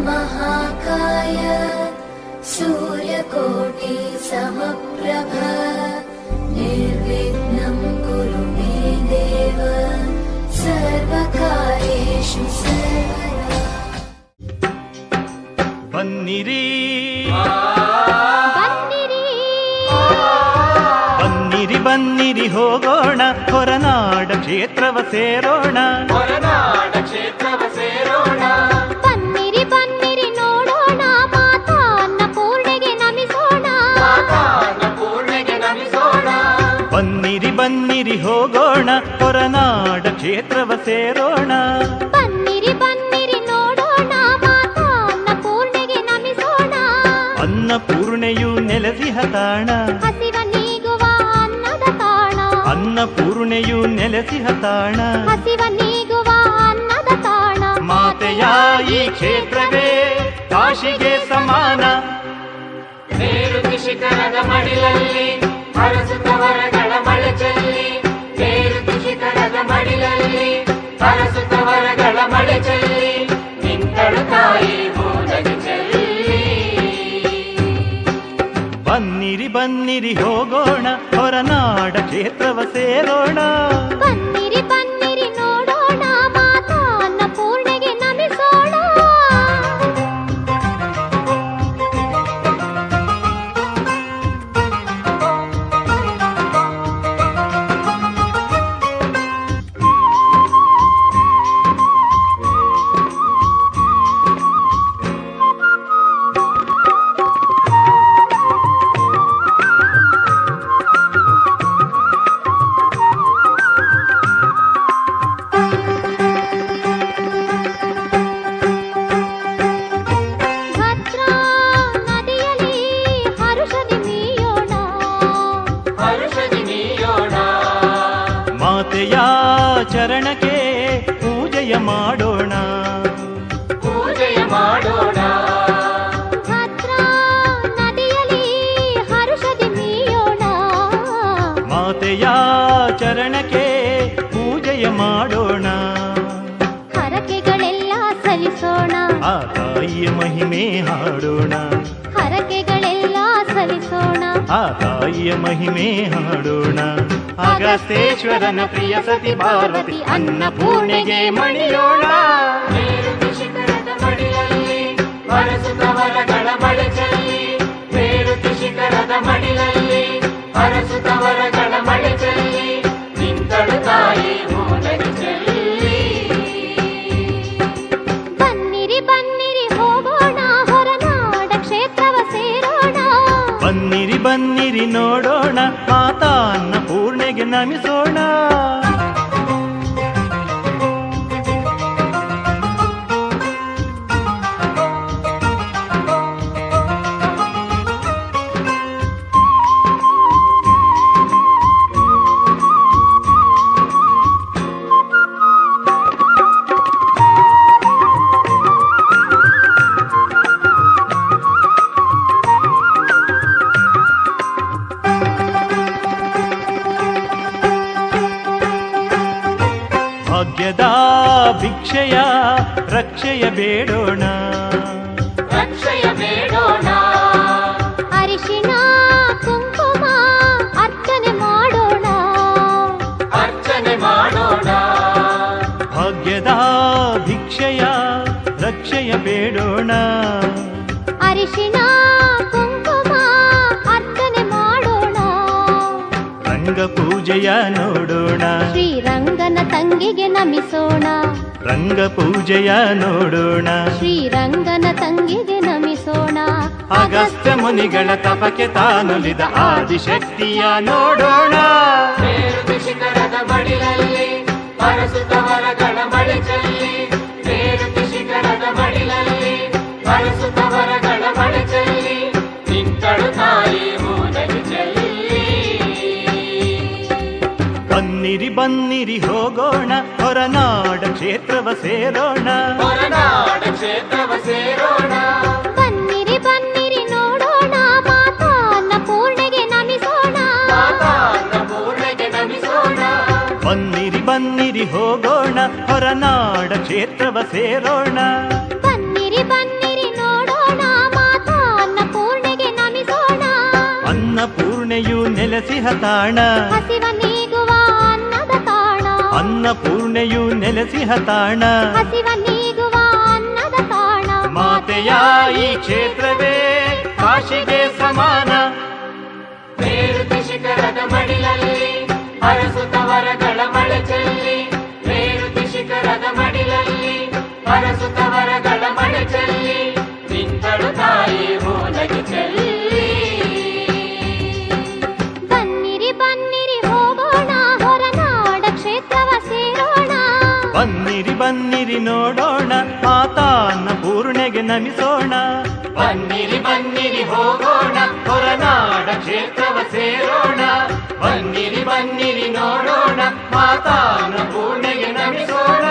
महाकाय सूर्यकोटि समप्रभ निर्विघ्नं कुरु मे देव सर्वकार्येषु सर्वदा। बन्निरी बन्निरी बन्निरी ಹೋಗೋಣ ಹೊರನಾಡ ಕ್ಷೇತ್ರವ ಸೇರೋಣ ಬನ್ನಿರಿ ಬನ್ನಿರಿ ನೋಡೋಣ ಮಾತಾ ಅನ್ನಪೂರ್ಣೆಗೆ ನಮಿಸೋಣ ಬನ್ನಿರಿ ಬನ್ನಿರಿ ಹೋಗೋಣ ಹೊರನಾಡ ಕ್ಷೇತ್ರವ ಸೇರೋಣ ಬನ್ನಿರಿ ಬನ್ನಿರಿ ನೋಡೋಣ ಮಾತಾ ಅನ್ನಪೂರ್ಣೆಗೆ ನಮಿಸೋಣ ಅನ್ನಪೂರ್ಣೆಯು ನೆಲೆಸಿಹ ತಾಣ ಹಸಿವ ನೀಗುವ ಅನ್ನದ ತಾಣ ಅನ್ನಪೂರ್ಣೆಯು ನೆಲೆಸಿಹ ತಾಣ ಹಸಿವ ನೀಗುವ ಅನ್ನದ ತಾಣ ಮಾತೆಯ ಈ ಕ್ಷೇತ್ರವೇ ಕಾಶಿಗೆ ಸಮಾನ ಮೇರು ಶಿಖರದ ಮಡಿಲಲ್ಲಿ ಹರಸುತ್ತವರಗಳ ಮಳೆ ಚೆಲ್ಲಿ ಮೇರು ಶಿಖರದ ಮಡಿಲಲ್ಲಿ ಹರಸುತ್ತವರಗಳ ಮಳೆ ಚೆಲ್ಲಿ ನಿಂತಳು ತಾಯಿ ಮೂದಗಿ ಚೆಲ್ಲಿ. ಬನ್ನಿರಿ ಬನ್ನಿರಿ ಹೋಗೋಣ ಹೊರನಾಡ ಕ್ಷೇತ್ರವ ಸೇರೋಣ ಬನ್ನಿರಿ ಬನ್ನಿರಿ ನೋಡೋಣ ಮಾತಾ ಅನ್ನಪೂರ್ಣೆಗೆ ನಮಿಸೋಣ ಭದ್ರಾ ನದಿಯಲ್ಲಿ ಹರುಷದಿ ಮೀಯೋಣ ಹರುಷದಿ ನೀಯೋಣ ಮಾತೆಯ ಚರಣಕ್ಕೆ ಪೂಜೆಯ ಮಾಡೋಣ ಪೂಜೆಯ ಮಾಡೋಣ ಭದ್ರಾ ನದಿಯಲ್ಲಿ ಹರುಷದಿ ಮೀಯೋಣ ಮಾತೆಯ ಚರಣಕ್ಕೆ ಪೂಜೆಯ ಮಾಡೋಣ ಹರಕೆಗಳೆಲ್ಲ ಸಲ್ಲಿಸೋಣ ಆ ತಾಯಿಯ ಮಹಿಮೆ ಹಾಡೋಣ ಹರಕೆಗಳೆಲ್ಲ ಸಲ್ಲಿಸೋಣ ಆ ತಾಯಿಯ ಮಹಿಮೆ ಹಾಡೋಣ ಅಗಸ್ತೇಶ್ವರನ ಪ್ರಿಯ ಸತಿ ಪಾರ್ವತಿ ಅನ್ನಪೂರ್ಣೆಗೆ ಮಣಿಯೋಣ ಮೇರು ಶಿಖರದ ಮಡಿಲಲ್ಲಿ ಹರಸುತ್ತವರಗಳ ಮಳೆ ಚೆಲ್ಲಿ ಮೇರು ಶಿಖರದ ಮಡಿಲಲ್ಲಿ ಹರಸುತ್ತವರಗಳ ಮಳೆ ಚೆಲ್ಲಿ ನಿಂತಳು ತಾಯಿ ಮೂದಗಿ ಚೆಲ್ಲಿ. ಬನ್ನಿರಿ ಬನ್ನಿರಿ ಹೋಗೋಣ ಹೊರನಾಡ ಕ್ಷೇತ್ರವ ಸೇರೋಣ ಬನ್ನಿರಿ ಬನ್ನಿರಿ ನೋಡೋಣ ಮಾತಾ ಅನ್ನಪೂರ್ಣೆಗೆ ನಮಿಸೋಣ ಭಾಗ್ಯದ ಭಿಕ್ಷೆಯ ರಕ್ಷೆಯ ಬೇಡೋಣ ರಕ್ಷೆಯ ಬೇಡೋಣ ಅರಿಶಿಣ ಕುಂಕುಮ ಅರ್ಚನೆ ಮಾಡೋಣ ಅರ್ಚನೆ ಮಾಡೋಣ ಭಾಗ್ಯದ ಭಿಕ್ಷೆಯ ರಕ್ಷೆಯ ಬೇಡೋಣ ಅರಿಶಿಣ ಕುಂಕುಮ ಅರ್ಚನೆ ಮಾಡೋಣ ರಂಗ ಪೂಜೆಯ ನೋಡೋಣ ಶ್ರೀರಂಗನ ತಂಗಿಗೆ ನಮಿಸೋಣ ರಂಗ ಪೂಜೆಯ ನೋಡೋಣ ಶ್ರೀರಂಗನ ತಂಗಿಗೆ ನಮಿಸೋಣ ಅಗಸ್ತ್ಯ ಮುನಿಗಳ ತಪಕ್ಕೆ ತಾನುಲಿದ ಆದಿಶಕ್ತಿಯ ನೋಡೋಣ ಮೇರು ಶಿಖರದ ಮಡಿಲಲ್ಲಿ ಹರಸುತ್ತವರಗಳ ಮಳೆ ಚೆಲ್ಲಿ ಮೇರು ಶಿಖರದ ಮಡಿಲಲ್ಲಿ ಹರಸುತ್ತವರಗಳ ಮಳೆ ಚೆಲ್ಲಿ ನಿಂತಳು ತಾಯಿ ಮೂದಗಿ ಚೆಲ್ಲಿ. ಬನ್ನಿರಿ ಬನ್ನಿರಿ ಹೋಗೋಣ ಹೊರನಾಡ ಕ್ಷೇತ್ರವ ಸೇರೋಣ ಹೊರನಾಡ ಕ್ಷೇತ್ರವ ಸೇರೋಣ ಬನ್ನಿರಿ ಬನ್ನಿರಿ ನೋಡೋಣ ಮಾತಾ ಅನ್ನಪೂರ್ಣೆಗೆ ನಮಿಸೋಣ ಮಾತಾ ಅನ್ನಪೂರ್ಣೆಗೆ ನಮಿಸೋಣ ಬನ್ನಿರಿ ಬನ್ನಿರಿ ಹೋಗೋಣ ಹೊರನಾಡ ಕ್ಷೇತ್ರವ ಸೇರೋಣ ಬನ್ನಿರಿ ಬನ್ನಿರಿ ಅನ್ನಪೂರ್ಣೆಯು ನೆಲೆಸಿಹ ತಾಣ ಹಸಿವ ನೀಗುವ ಅನ್ನದ ತಾಣ ಅನ್ನಪೂರ್ಣೆಯು ನೆಲೆಸಿಹ ತಾಣ ಹಸಿವ ನೀಗುವ ಅನ್ನದ ತಾಣ ಮಾತೆಯ ಈ ಕ್ಷೇತ್ರವೇ ಕಾಶಿಗೆ ಸಮಾನ ಮೇರುತಿ ಶಿಖರದ ಮಡಿಲಲ್ಲಿ ಹರಸುತ್ತ ವರಗಳ ಮಳೆ ಚೆಲ್ಲಿ ಮೇರುತಿ ಶಿಖರದ ಮಡಿಲಲ್ಲಿ ಹರಸುತ್ತ ವರಗಳ ಮಳೆ ಚೆಲ್ಲಿ ನಿಂತಳು ತಾಯಿ ಮೂಲಗಿ ಚೆಲ್ಲಿ ಬನ್ನಿರಿ ಬನ್ನಿರಿ ಹೋಗೋಣ ಹೊರನಾಡ ಕ್ಷೇತ್ರವ ಸೇರೋಣ ಬನ್ನಿರಿ ಬನ್ನಿರಿ ನೋಡೋಣ ಮಾತಾನ್ನ ಪೂರ್ಣೆಗೆ ನಮಿಸೋಣ ಬನ್ನಿರಿ ಬನ್ನಿರಿ ಹೋಗೋಣ ಹೊರನಾಡ ಕ್ಷೇತ್ರವ ಸೇರೋಣ ಬನ್ನಿರಿ ಬನ್ನಿರಿ ನೋಡೋಣ ಮಾತಾನ ಪೂರ್ಣೆಗೆ ನಮಿಸೋಣ